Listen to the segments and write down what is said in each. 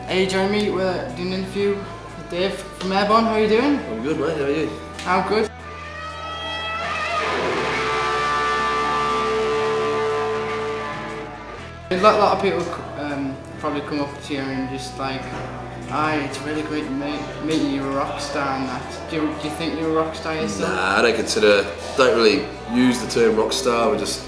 Hey Jeremy, we're doing an interview with Dave from Airbourne. How are you doing? I'm good, mate. How are you? I'm good. A lot of people probably come up to you and just like, it's really great to meet you, you're a rock star and that. Do you think you're a rock star yourself? Nah, I don't really use the term rock star. We're just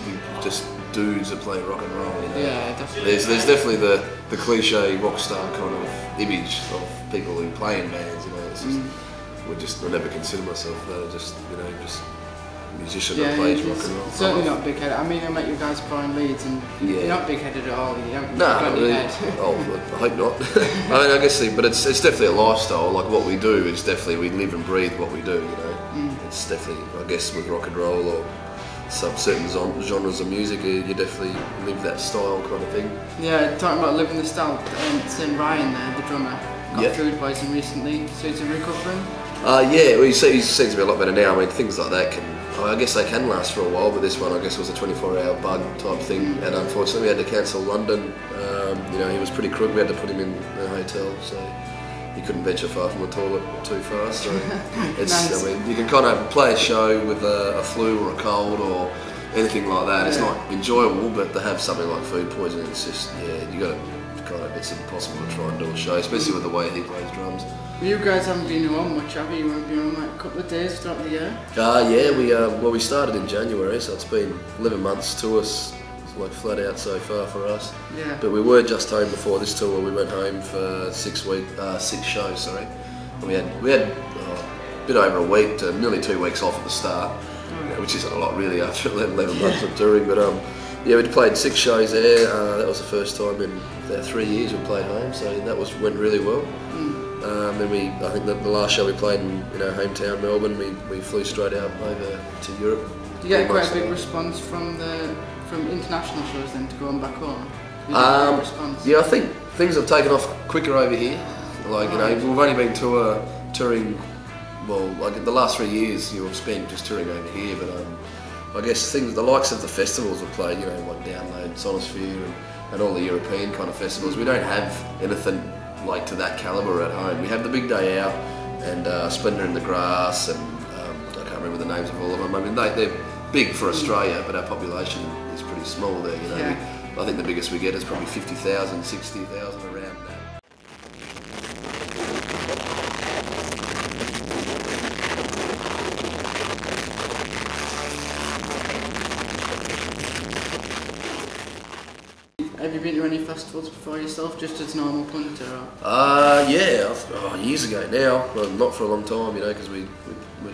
dudes that play rock and roll. You know? Yeah, definitely. There's definitely the cliche rock star kind of image of people who play in bands. You know, it's just I never consider myself that. Just a musician that plays rock and roll. Certainly not big-headed. I mean, I met you guys playing Leeds, and you're not big-headed at all. You haven't got any head. Oh, I hope not. I mean, I guess, but it's definitely a lifestyle. Like what we do is definitely we live and breathe what we do. You know, it's definitely, I guess, with rock and roll or some certain genres of music, you definitely live that style kind of thing. Yeah, talking about living the style, St. Ryan there, the drummer, got food poisoning recently, so he's recovering. Yeah, well, he seems to be a lot better now. I mean, things like that I guess they can last for a while, but this one I guess was a 24-hour bug type thing, and unfortunately we had to cancel London. You know, he was pretty crook. We had to put him in a hotel, so he couldn't venture far from the toilet too far. So it's, nice. I mean, you can kind of play a show with a flu or a cold or anything like that. It's not enjoyable, but to have something like food poisoning, it's just you got to it's impossible to try and do a show, especially with the way he plays drums. You guys haven't been on much, have you? You've been on like a couple of days throughout the year? Yeah, we started in January, so it's been 11 months to us. It's like flat out so far for us. Yeah. But we were just home before this tour. We went home for 6 shows, sorry. And we had a bit over a week to nearly 2 weeks off at the start, which isn't a lot really after 11 months of touring. But yeah, we played 6 shows there. That was the first time in 3 years we played home, so that went really well. Then I think the last show we played in our hometown Melbourne, we flew straight out over to Europe. Did you get quite a big response from international shows then to go on back home? Yeah, I think things have taken off quicker over here. Like we've only been touring. Well, like the last 3 years you've spent just touring over here, but I guess the likes of the festivals we've played, like Download, Sonosphere, and all the European kind of festivals. We don't have anything like to that calibre at home. We have the Big Day Out and Splendour in the Grass, and I can't remember the names of all of them. I mean, they're big for Australia, but our population is pretty small there. I think the biggest we get is probably 50,000, 60,000 around that. Have you been to any festivals before yourself, just as normal punter? Yeah, years ago now. Well, not for a long time, because we're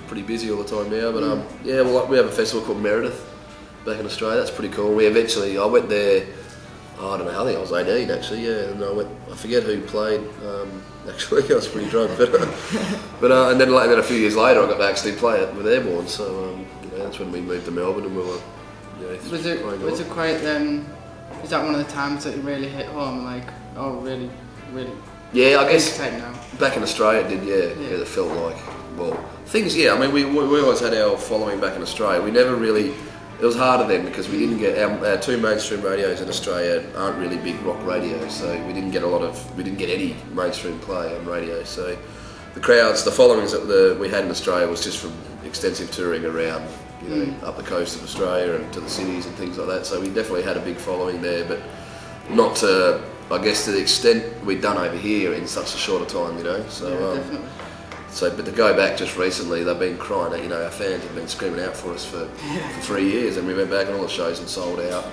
pretty busy all the time now. But yeah, we have a festival called Meredith back in Australia. That's pretty cool. I went there. I don't know. I think I was 18 actually. Yeah, and I forget who played. Actually, I was pretty drunk, but and then a few years later, I got to actually play it with Airbourne. So that's when we moved to Melbourne, and we were. Was it quite Is that one of the times that you really hit home, like, oh, really? Yeah, I guess now? Back in Australia it did, yeah, it felt like, well, things, I mean, we always had our following back in Australia. We never really, it was harder then because we didn't get, our 2 mainstream radios in Australia aren't really big rock radios, so we didn't get any mainstream play on radio, so the crowds, the followings that we had in Australia was just from extensive touring around, up the coast of Australia and to the cities and things like that. So we definitely had a big following there, but not to, I guess, to the extent we'd done over here in such a shorter time, So, but to go back just recently, they've been crying out, our fans have been screaming out for us for 3 years, and we went back on all the shows and sold out,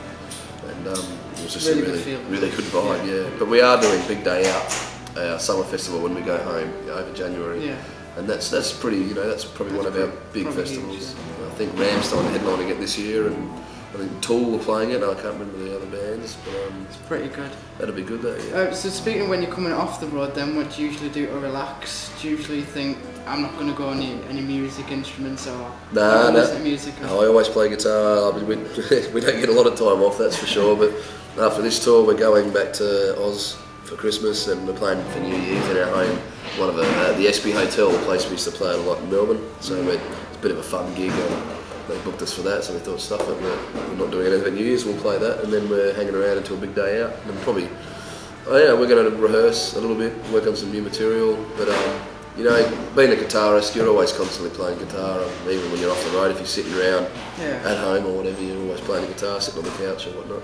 and it was just really good vibe, yeah. But we are doing Big Day Out, our summer festival when we go home over January. Yeah. And that's pretty, that's probably one of our big festivals. Huge, I think Ramstein headlining it this year, and I think Tool are playing it. I can't remember the other bands, but it's pretty good. That'll be good, though. Yeah. So speaking of when you're coming off the road, then what do you usually do to relax? Do you usually think I'm not going to go on any music instruments or music? No, I always play guitar. I mean, we don't get a lot of time off, that's for sure. But after this tour, we're going back to Oz for Christmas, and we're playing for New Year's in our home. One of the SB Hotel, the place we used to play a lot in Melbourne. So it's a bit of a fun gig. They booked us for that, so we thought, stuff it, we're not doing anything at New Year's, we'll play that, and then we're hanging around until Big Day Out, and probably Oh yeah, we're going to rehearse a little bit, work on some new material, but you know, being a guitarist, you're always constantly playing guitar, even when you're off the road, if you're sitting around at home or whatever, you're always playing the guitar, sitting on the couch or whatnot.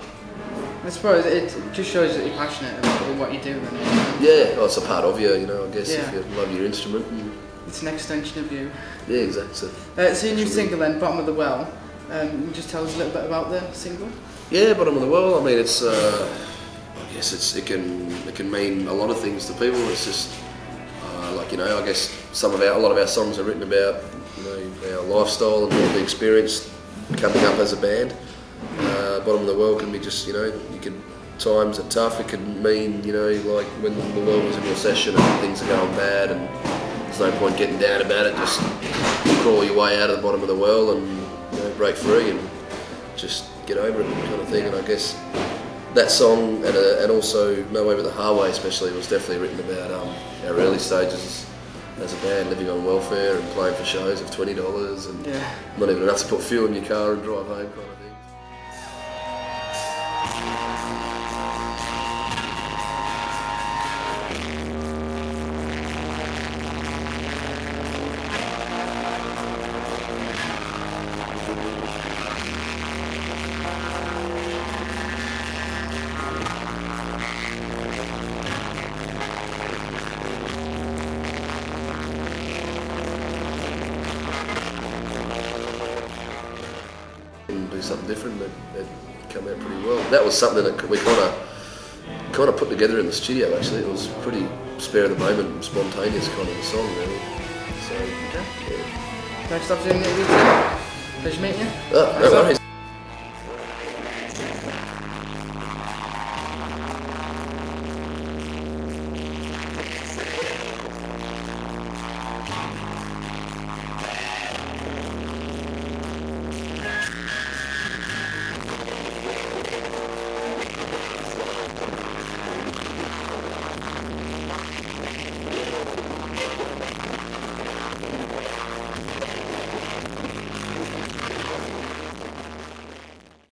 I suppose it just shows that you're passionate about what you do then. Yeah, well, it's a part of you, you know, I guess, if you love your instrument. It's an extension of you. Yeah, exactly. So your new single then, Bottom of the Well, can you just tell us a little bit about the single? Yeah, Bottom of the Well, I mean, it's, I guess it can mean a lot of things to people. It's just, like, you know, I guess a lot of our songs are written about, you know, our lifestyle and what we experienced coming up as a band. Bottom of the Well can be just, you know, times are tough. It can mean, you know, like when the world was in recession and things are going bad and there's no point getting down about it, just crawl your way out of the bottom of the well and, you know, break free and just get over it kind of thing. And I guess that song and also No Way But the Highway especially was definitely written about our early stages as a band, living on welfare and playing for shows of $20 and not even enough to put fuel in your car and drive home kind of thing. Do something different that come out pretty well. That was something that we kind of put together in the studio. Actually, it was pretty spare of the moment and spontaneous kind of a song, really. So Nice stuff doing it with you. Pleasure meeting you. Oh, no worries.